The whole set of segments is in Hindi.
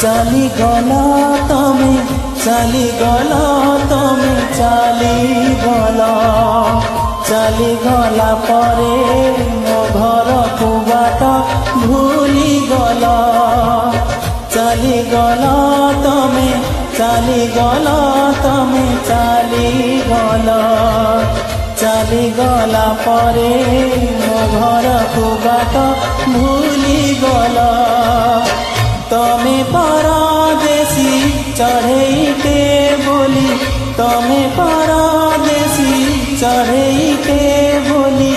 चाली गला तमे चाली गला तमे चाली गला परे मो घर को बाट भूली गला चाली गला तमे चाली गला परे मो घर को बाट भूली गला तमे परदेसी चढ़ेते बोली तमे परदेसी चढ़ेते बोली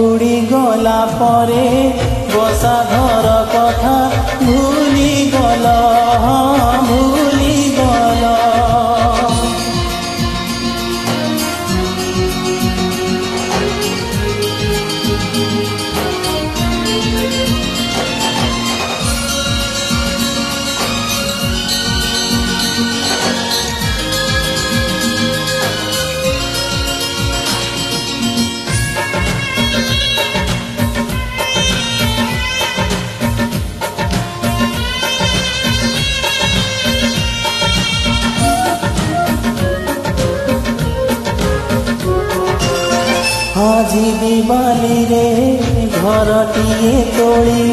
उड़ी गला परे बसा घर कथा भूली गला भूली गला आजी दिवाली रे घरटिए तोड़ी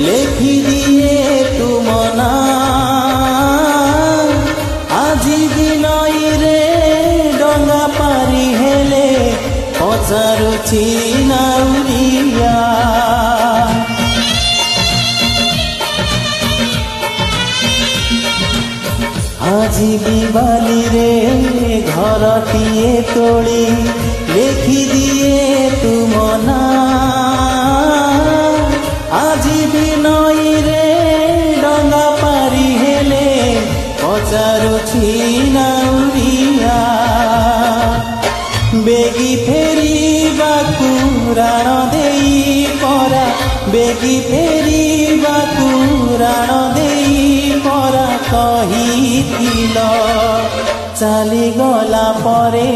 लेखि दिए तुम ना आजी दिनई रे डंगा पारी हेले पचारुछि नाउरिया आजी दिवाली रे घरटिए तोड़ी लेखि दिए तुम ना आजी बिनई रे डंगा पारी हेले पचारुछि नाउरिया बेगी फेरिबाकु राण देई परा बेगी फेरिबाकु राण देई परा कहिथिल चाली गला परे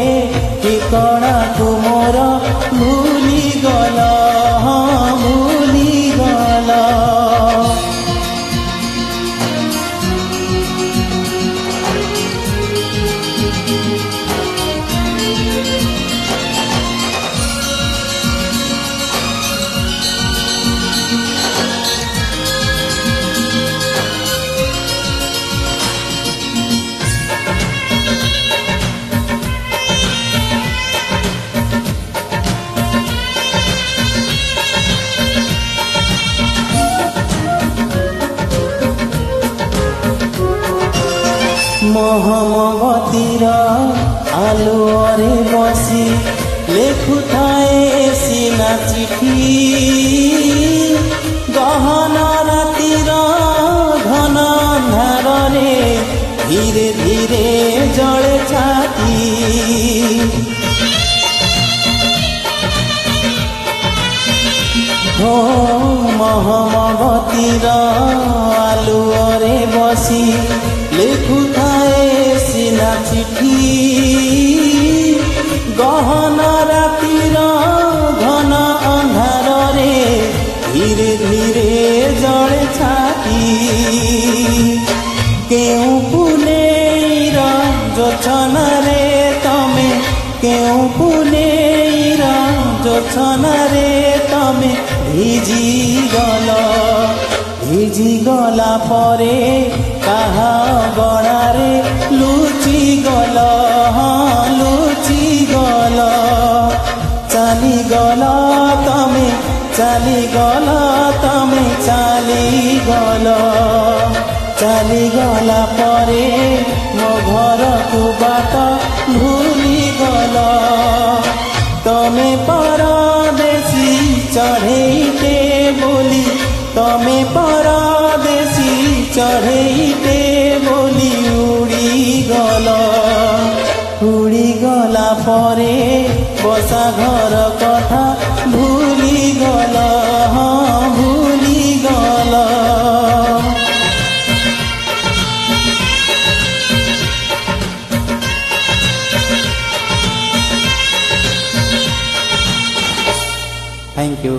ठिकଣା को मोर भूली गला भूली गला मोहमबतीर आलुअरे बसी लेखुथाए सीना चिठी गहन रातिर घन अंधार रे धीरे धीरे जले छाती हो मोहमबतीर आलुअरे बसी लेखुथाए सीना चिठी गहन रातिर घन अंधार रे धीरे धीरे जले छाती केउ पुनेर जोछना रे तमे केउ पुनेर जोछना रे तमे भिजी गला परे कहा गणारे लुचि गला चाली गला तमे चाली गला परे मो घर को बाट भूली गला तमे परदेसी चढ़ेते बोली तमे परदेसी चढ़ेते बोली उड़ी गला परे बसा घर कथा भूली गला भूली गला थैंक यू।